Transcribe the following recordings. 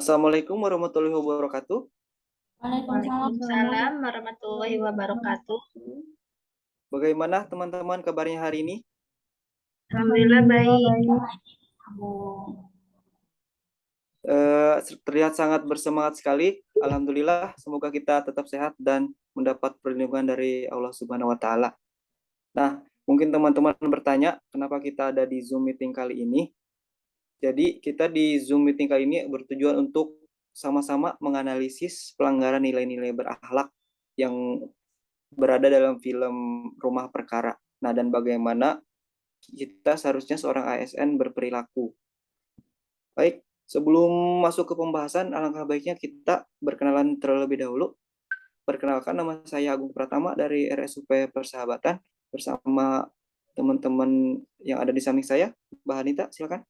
Assalamualaikum warahmatullahi wabarakatuh. Waalaikumsalam Waalaikumsalam warahmatullahi wabarakatuh. Bagaimana teman-teman kabarnya hari ini? Alhamdulillah baik. Bu. Terlihat sangat bersemangat sekali. Alhamdulillah, semoga kita tetap sehat dan mendapat perlindungan dari Allah Subhanahu wa Ta'ala. Nah, mungkin teman-teman bertanya, kenapa kita ada di Zoom meeting kali ini? Jadi, kita di Zoom meeting kali ini bertujuan untuk sama-sama menganalisis pelanggaran nilai-nilai berakhlak yang berada dalam film Rumah Perkara. Nah, dan bagaimana kita seharusnya seorang ASN berperilaku. Baik, sebelum masuk ke pembahasan, alangkah baiknya kita berkenalan terlebih dahulu. Perkenalkan, nama saya Agung Pratama dari RSUP Persahabatan bersama teman-teman yang ada di samping saya. Mbak Hanita, silakan.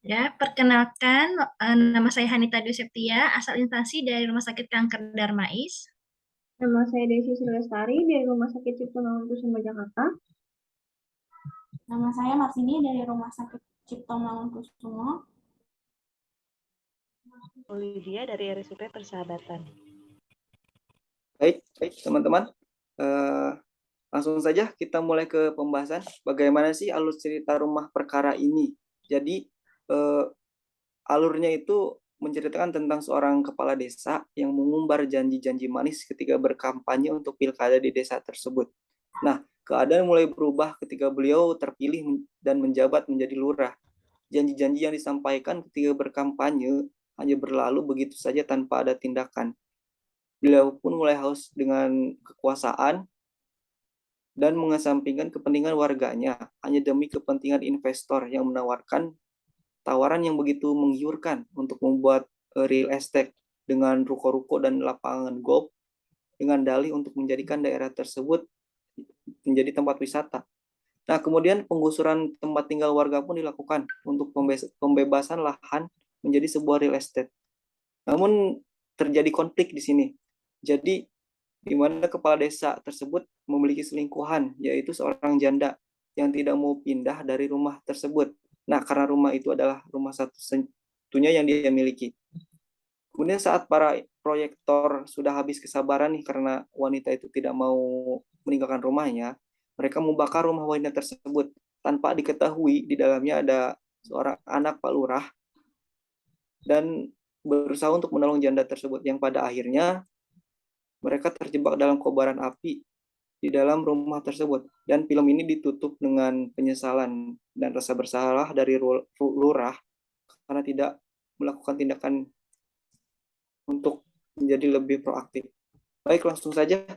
Ya, perkenalkan, nama saya Hanita Dwi Septia, asal instansi dari Rumah Sakit Kanker Darmais. Nama saya Desi Silvestari dari Rumah Sakit Cipto Mangunkusumo Jakarta. Nama saya Marsini dari Rumah Sakit Cipto Mangunkusumo. Olivia dari RSUP Persahabatan. Baik, teman-teman. Langsung saja kita mulai ke pembahasan. Bagaimana sih alur cerita Rumah Perkara ini? Jadi, alurnya itu menceritakan tentang seorang kepala desa yang mengumbar janji-janji manis ketika berkampanye untuk pilkada di desa tersebut. Nah, keadaan mulai berubah ketika beliau terpilih dan menjabat menjadi lurah. Janji-janji yang disampaikan ketika berkampanye hanya berlalu begitu saja tanpa ada tindakan. Beliau pun mulai haus dengan kekuasaan dan mengesampingkan kepentingan warganya hanya demi kepentingan investor yang menawarkan tawaran yang begitu menggiurkan untuk membuat real estate dengan ruko-ruko dan lapangan golf dengan dalih untuk menjadikan daerah tersebut menjadi tempat wisata. Nah, kemudian penggusuran tempat tinggal warga pun dilakukan untuk pembebasan lahan menjadi sebuah real estate. Namun terjadi konflik di sini. Jadi di mana kepala desa tersebut memiliki selingkuhan, yaitu seorang janda yang tidak mau pindah dari rumah tersebut. Nah, karena rumah itu adalah rumah satu-satunya yang dia miliki. Kemudian saat para proyektor sudah habis kesabaran nih karena wanita itu tidak mau meninggalkan rumahnya, mereka membakar rumah wanita tersebut tanpa diketahui di dalamnya ada seorang anak Pak Lurah dan berusaha untuk menolong janda tersebut yang pada akhirnya mereka terjebak dalam kobaran api di dalam rumah tersebut. Dan film ini ditutup dengan penyesalan dan rasa bersalah dari lurah karena tidak melakukan tindakan untuk menjadi lebih proaktif. Baik, langsung saja.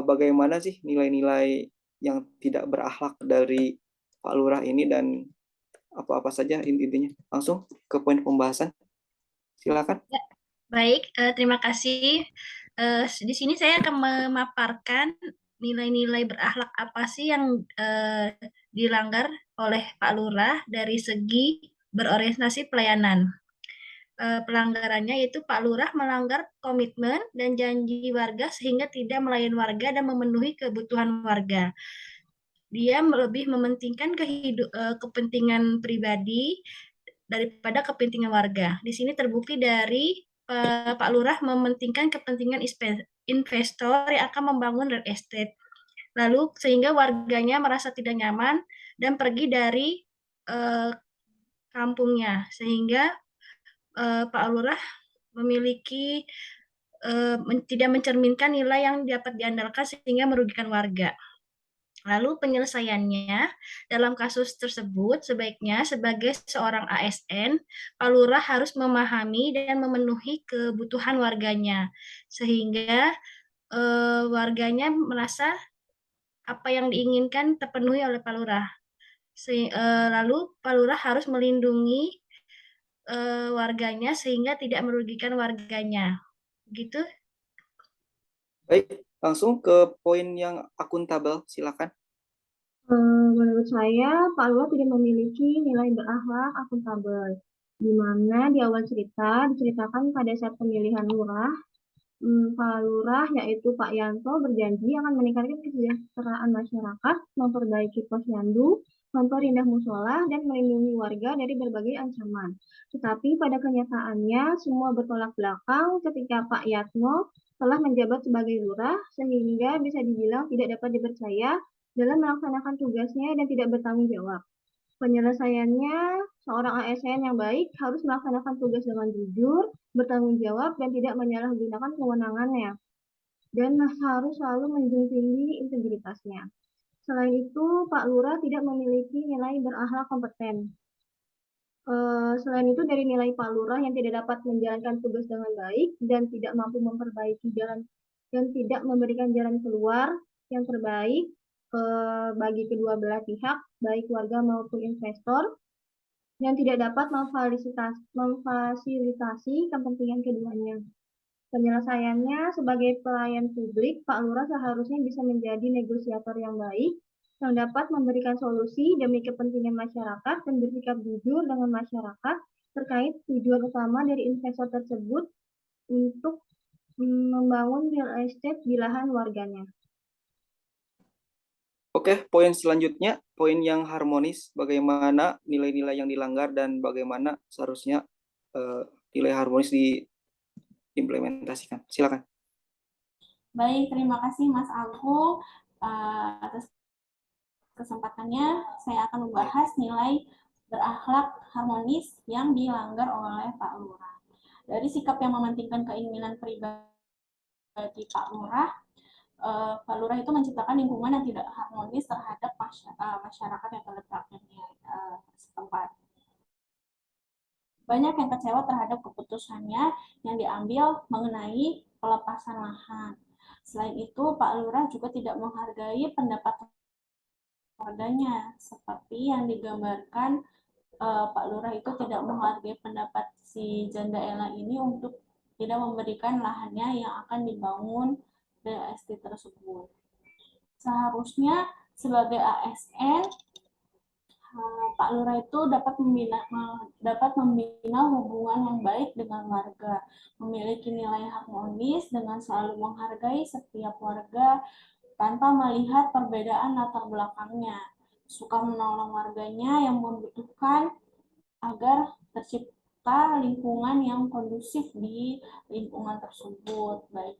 Bagaimana sih nilai-nilai yang tidak berakhlak dari Pak Lurah ini dan apa-apa saja intinya? Langsung ke poin pembahasan. Silakan. Ya, baik, terima kasih. Di sini saya akan memaparkan nilai-nilai berakhlak apa sih yang dilanggar oleh Pak Lurah dari segi berorientasi pelayanan. Pelanggarannya yaitu Pak Lurah melanggar komitmen dan janji warga sehingga tidak melayani warga dan memenuhi kebutuhan warga. Dia lebih mementingkan kepentingan pribadi daripada kepentingan warga. Di sini terbukti dari Pak Lurah mementingkan kepentingan investor yang akan membangun real estate. Lalu sehingga warganya merasa tidak nyaman dan pergi dari kampungnya. Sehingga Pak Lurah memiliki tidak mencerminkan nilai yang dapat diandalkan sehingga merugikan warga. Lalu penyelesaiannya dalam kasus tersebut sebaiknya sebagai seorang ASN, Pak Lurah harus memahami dan memenuhi kebutuhan warganya sehingga warganya merasa apa yang diinginkan terpenuhi oleh Pak Lurah. Lalu Pak Lurah harus melindungi warganya sehingga tidak merugikan warganya. Gitu. Baik, langsung ke poin yang akuntabel, silakan. Menurut saya, Pak Lurah tidak memiliki nilai berakhlak akuntabel. Di mana di awal cerita diceritakan pada saat pemilihan lurah, Pak Lurah yaitu Pak Yanto berjanji akan meningkatkan kesejahteraan masyarakat, memperbaiki posyandu, memperindah musola, dan melindungi warga dari berbagai ancaman. Tetapi pada kenyataannya semua bertolak belakang ketika Pak Yatmo telah menjabat sebagai lurah, sehingga bisa dibilang tidak dapat dipercaya dalam melaksanakan tugasnya dan tidak bertanggung jawab. Penyelesaiannya, seorang ASN yang baik harus melaksanakan tugas dengan jujur, bertanggung jawab, dan tidak menyalahgunakan kewenangannya. Dan harus selalu menjunjung tinggi integritasnya. Selain itu, Pak Lurah tidak memiliki nilai berakhlak kompeten. Selain itu, dari nilai Pak Lurah yang tidak dapat menjalankan tugas dengan baik dan tidak mampu memperbaiki jalan dan tidak memberikan jalan keluar yang terbaik bagi kedua belah pihak, baik warga maupun investor, yang tidak dapat memfasilitasi kepentingan keduanya. Penyelesaiannya sebagai pelayan publik, Pak Lurah seharusnya bisa menjadi negosiator yang baik, yang dapat memberikan solusi demi kepentingan masyarakat dan bersikap jujur dengan masyarakat terkait tujuan utama dari investor tersebut untuk membangun real estate di lahan warganya. Oke, poin selanjutnya, poin yang harmonis, bagaimana nilai-nilai yang dilanggar dan bagaimana seharusnya nilai harmonis diimplementasikan. Silakan. Baik, terima kasih Mas Agung atas kesempatannya. Saya akan membahas nilai berakhlak harmonis yang dilanggar oleh Pak Lurah. Dari sikap yang mementingkan keinginan pribadi Pak Lurah, Pak Lurah itu menciptakan lingkungan yang tidak harmonis terhadap masyarakat yang terletak di setempat. Banyak yang kecewa terhadap keputusannya yang diambil mengenai pelepasan lahan. Selain itu, Pak Lurah juga tidak menghargai pendapat warganya, seperti yang digambarkan Pak Lurah itu tidak menghargai pendapat si janda Ella ini untuk tidak memberikan lahannya yang akan dibangun DST tersebut. Seharusnya sebagai ASN, Pak Lurah itu dapat membina hubungan yang baik dengan warga, memiliki nilai harmonis dengan selalu menghargai setiap warga tanpa melihat perbedaan latar belakangnya, suka menolong warganya yang membutuhkan agar tercipta lingkungan yang kondusif di lingkungan tersebut, baik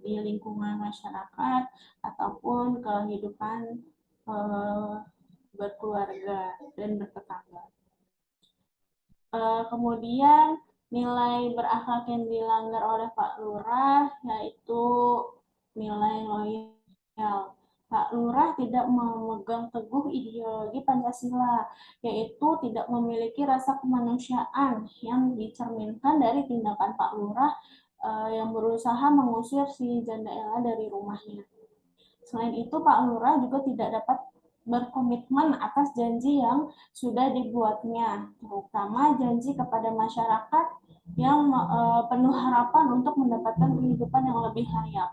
di lingkungan masyarakat ataupun kehidupan berkeluarga dan bertetangga. Kemudian nilai berakhlak yang dilanggar oleh Pak Lurah yaitu nilai loyal. Pak Lurah tidak memegang teguh ideologi Pancasila, yaitu tidak memiliki rasa kemanusiaan yang dicerminkan dari tindakan Pak Lurah yang berusaha mengusir si janda Ella dari rumahnya. Selain itu, Pak Lurah juga tidak dapat berkomitmen atas janji yang sudah dibuatnya, terutama janji kepada masyarakat yang penuh harapan untuk mendapatkan kehidupan yang lebih layak.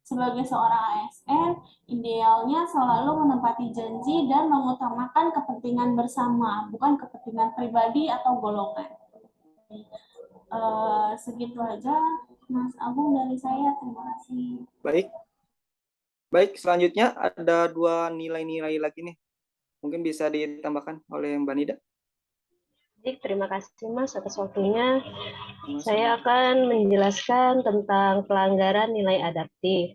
Sebagai seorang ASN, idealnya selalu menepati janji dan mengutamakan kepentingan bersama, bukan kepentingan pribadi atau golongan. Segitu aja, Mas Agung, dari saya. Terima kasih. Baik, selanjutnya ada dua nilai-nilai lagi nih. Mungkin bisa ditambahkan oleh Mbak Nida. Baik, terima kasih Mas atas waktunya. Saya akan menjelaskan tentang pelanggaran nilai adaptif.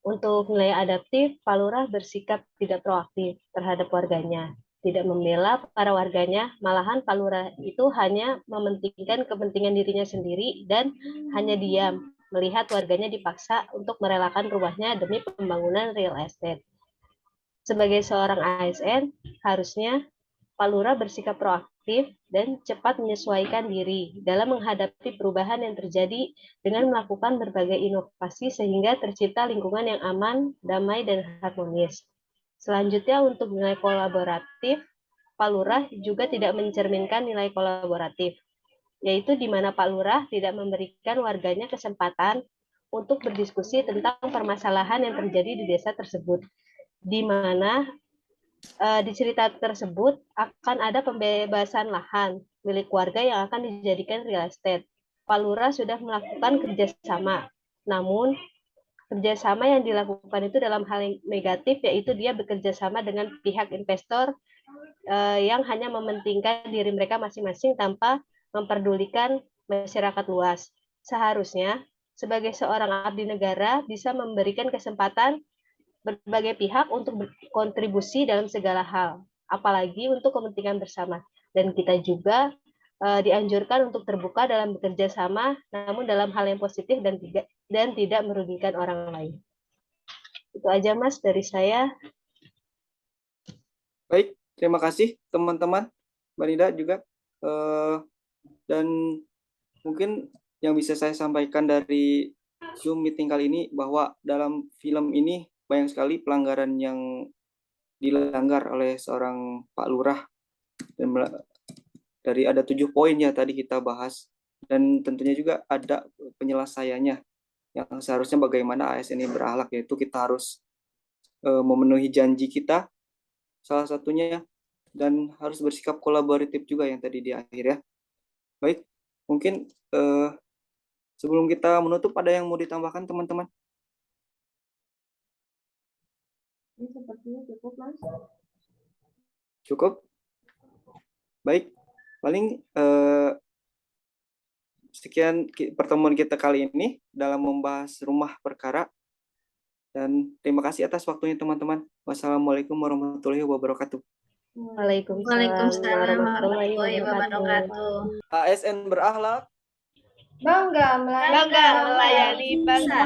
Untuk nilai adaptif, Pak Lurah bersikap tidak proaktif terhadap warganya, tidak membela para warganya, malahan Pak Lurah itu hanya mementingkan kepentingan dirinya sendiri dan hanya diam melihat warganya dipaksa untuk merelakan rumahnya demi pembangunan real estate. Sebagai seorang ASN, harusnya Pak Lurah bersikap proaktif dan cepat menyesuaikan diri dalam menghadapi perubahan yang terjadi dengan melakukan berbagai inovasi sehingga tercipta lingkungan yang aman, damai, dan harmonis. Selanjutnya untuk nilai kolaboratif, Pak Lurah juga tidak mencerminkan nilai kolaboratif, yaitu di mana Pak Lurah tidak memberikan warganya kesempatan untuk berdiskusi tentang permasalahan yang terjadi di desa tersebut, di mana di cerita tersebut akan ada pembebasan lahan milik warga yang akan dijadikan real estate. Pak Lurah sudah melakukan kerjasama, namun kerjasama yang dilakukan itu dalam hal yang negatif, yaitu dia bekerja sama dengan pihak investor yang hanya mementingkan diri mereka masing-masing tanpa memperdulikan masyarakat luas. Seharusnya sebagai seorang abdi negara bisa memberikan kesempatan berbagai pihak untuk berkontribusi dalam segala hal, apalagi untuk kepentingan bersama. Dan kita juga dianjurkan untuk terbuka dalam bekerja sama, namun dalam hal yang positif dan tidak merugikan orang lain. Itu aja Mas dari saya. Baik, terima kasih teman-teman, Mbak Nida juga. Dan mungkin yang bisa saya sampaikan dari Zoom meeting kali ini bahwa dalam film ini banyak sekali pelanggaran yang dilanggar oleh seorang Pak Lurah. Dan dari ada 7 poin ya tadi kita bahas. Dan tentunya juga ada penyelesaiannya yang seharusnya bagaimana ASN ini berakhlak, yaitu kita harus memenuhi janji kita salah satunya, dan harus bersikap kolaboratif juga yang tadi di akhir ya. Baik, mungkin sebelum kita menutup ada yang mau ditambahkan teman-teman? Ini sepertinya cukup, Mas. Cukup? Baik, paling sekian pertemuan kita kali ini dalam membahas rumah perkara. Dan terima kasih atas waktunya teman-teman. Wassalamualaikum warahmatullahi wabarakatuh. Waalaikumsalam warahmatullahi wabarakatuh. ASN berakhlak. Bangga Bangga melayani bangsa.